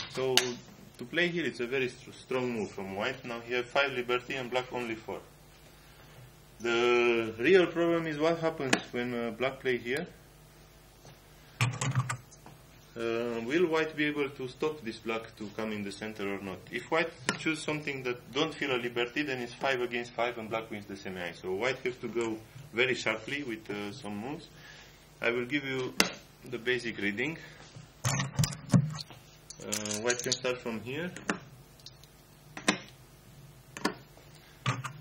So to play here, it's a very strong move from white. Now he has 5 liberty and black only 4. The real problem is what happens when black play here. Will white be able to stop this black to come in the center or not? If white choose something that don't feel a liberty, then it's 5 against 5 and black wins the semi. So white has to go very sharply with some moves. I will give you the basic reading. White can start from here.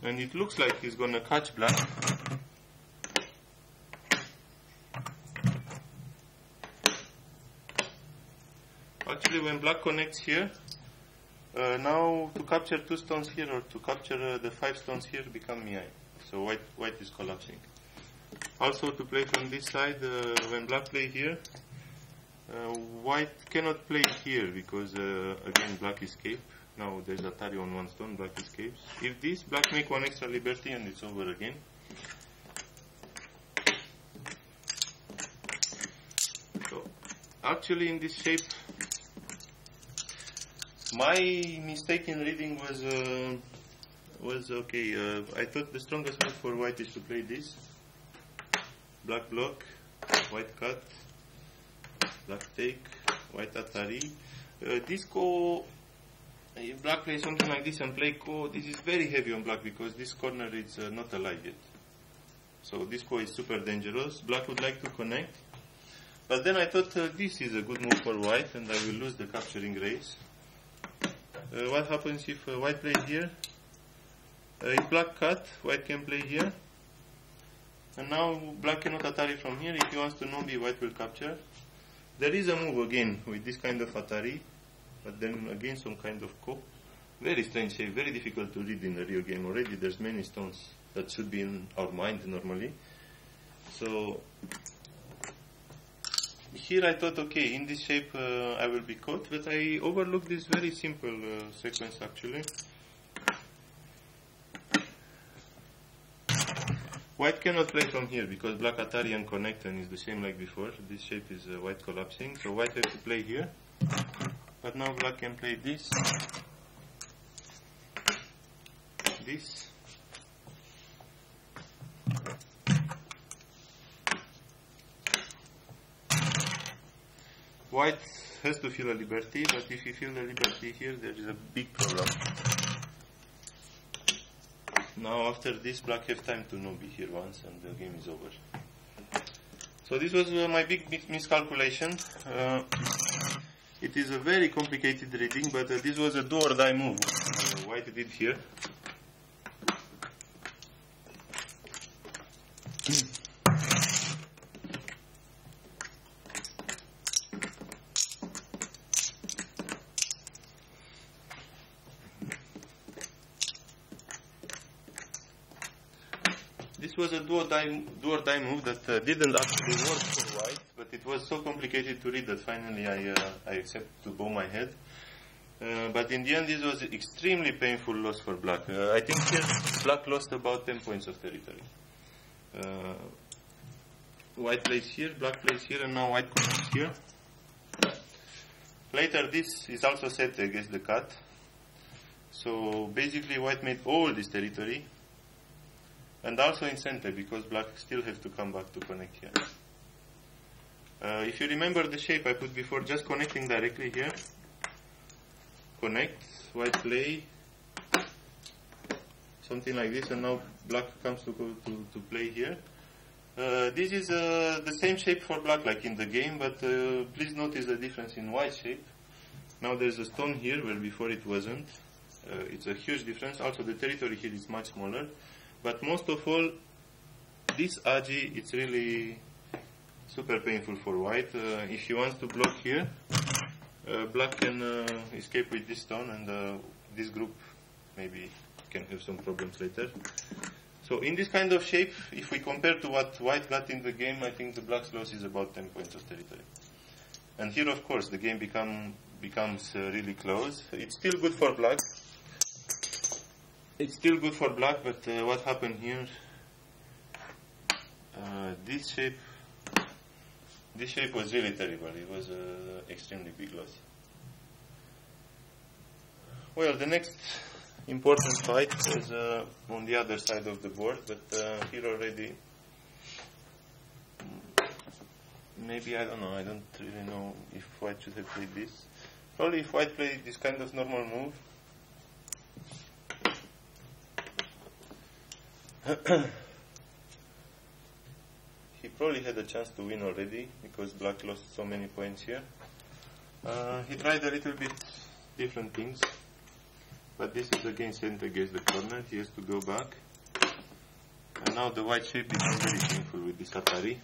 And it looks like he's gonna catch black. Actually, when black connects here, now to capture 2 stones here or to capture the 5 stones here become mi. So white is collapsing. Also to play from this side, when black play here, white cannot play here because again black escape. Now there's Atari on 1 stone, black escapes. If this, black make 1 extra liberty and it's over again. So actually in this shape, my mistake in reading was okay. I thought the strongest move for white is to play this. Black block, white cut, black take, white Atari. This ko, if black plays something like this and play ko, this is very heavy on black because this corner is not alive yet. So this ko is super dangerous. Black would like to connect. But then I thought this is a good move for white and I will lose the capturing race. What happens if white plays here? If black cut, white can play here. And now black cannot Atari from here. If he wants to no-B, white will capture. There is a move again with this kind of Atari, but then again some kind of ko. Very strange shape, very difficult to read in the real game. Already there's many stones that should be in our mind normally. So here I thought, okay, in this shape I will be caught, but I overlooked this very simple sequence actually. White cannot play from here because black Atari and connect and is the same like before. This shape is white collapsing, so white has to play here. But now black can play this, this. White has to feel a liberty, but if you feel the liberty here, there is a big problem. Now after this, black have time to no-B here once and the game is over. So this was my big miscalculation. It is a very complicated reading, but this was a do or die move white did here. This was a do or die move that didn't actually work for white, but it was so complicated to read that finally I accepted to bow my head. But in the end, this was extremely painful loss for black. I think here black lost about 10 points of territory. White plays here, black plays here, and now white connects here. Later, this is also set against the cut. So basically, white made all this territory. And also in center, because black still have to come back to connect here. If you remember the shape I put before, just connecting directly here. Connect, white play, something like this, and now black comes to play here. This is the same shape for black like in the game, but please notice the difference in white shape. Now there's a stone here where before it wasn't. It's a huge difference. Also the territory here is much smaller. But most of all, this agi, it's really super painful for white. If he wants to block here, black can escape with this stone, and this group maybe can have some problems later. So in this kind of shape, if we compare to what white got in the game, I think the black's loss is about 10 points of territory. And here, of course, the game becomes really close. It's still good for black. It's still good for black, but what happened here? This shape was really terrible. It was extremely big loss. Well, the next important fight is on the other side of the board, but here already, maybe, I don't know, I don't really know if white should have played this. Probably if white played this kind of normal move, he probably had a chance to win already, because black lost so many points here. He tried a little bit different things, but this is again sent against the corner. He has to go back, and now the white shape becomes very painful with this Atari.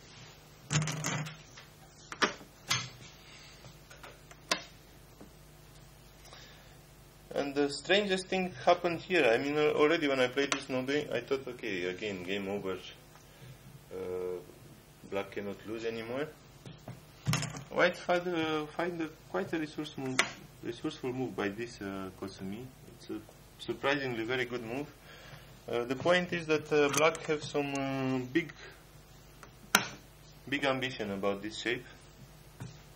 And the strangest thing happened here. I mean, already when I played this nobe, I thought, okay, again, game over. Black cannot lose anymore. White find quite a resourceful move by this Kosumi. It's a surprisingly very good move. The point is that black have some big ambition about this shape.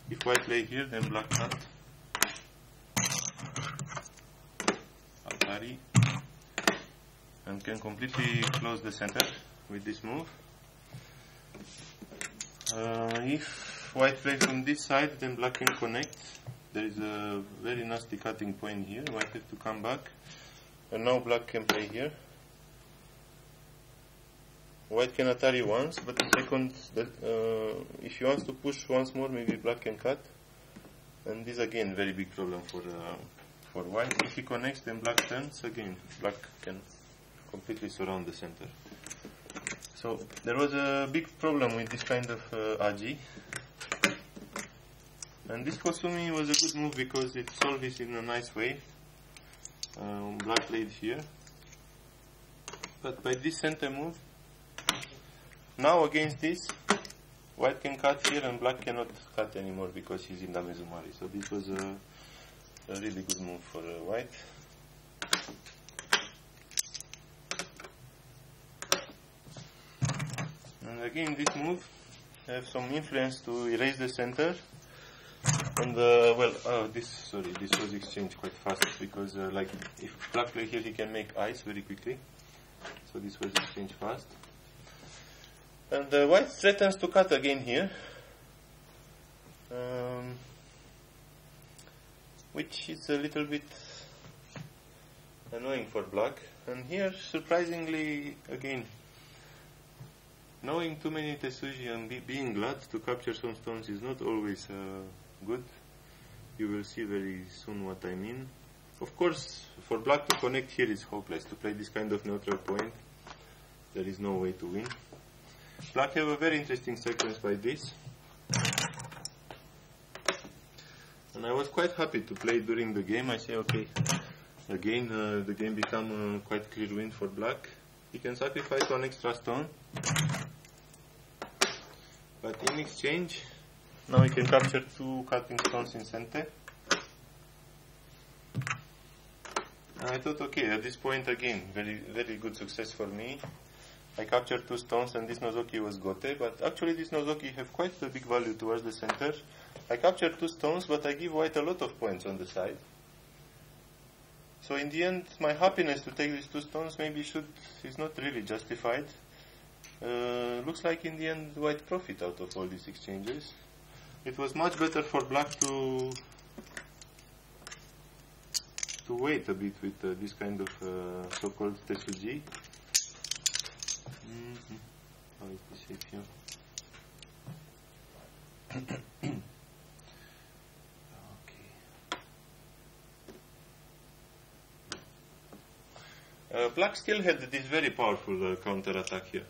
If white play here, then black can't. Atari, and can completely close the center with this move. If white plays on this side, then black can connect. There is a very nasty cutting point here. White has to come back, and now black can play here. White can Atari once, but the second, if he wants to push once more, maybe black can cut. And this again very big problem for white. If he connects, then black turns again. Black can completely surround the center. So there was a big problem with this kind of Aji. And this Kosumi was a good move because it solved this in a nice way. Black played here. But by this center move, now against this, white can cut here and black cannot cut anymore because he's in Damezumari. So this was a really good move for white. And again, this move have some influence to erase the center. And this was exchanged quite fast because like if black play here, he can make ice very quickly. So this was exchanged fast. And white threatens to cut again here, which is a little bit annoying for black. And here, surprisingly, again, knowing too many Tetsuji and being glad to capture some stones is not always good. You will see very soon what I mean. Of course, for black to connect here is hopeless. To play this kind of neutral point, there is no way to win. Black have a very interesting sequence by this. And I was quite happy to play during the game. I say, okay, again, the game become quite clear win for black. He can sacrifice one extra stone. But in exchange, now he can capture two cutting stones in center. And I thought, okay, at this point again, very, very good success for me. I captured two stones and this Nozoki was Gote, but actually this Nozoki have quite a big value towards the center. I captured two stones, but I give white a lot of points on the side. So in the end, my happiness to take these two stones maybe is not really justified. Looks like in the end white profit out of all these exchanges. It was much better for black to wait a bit with this kind of so-called Tetsuji. How is the shape here? Okay. Black still had this very powerful counter attack here.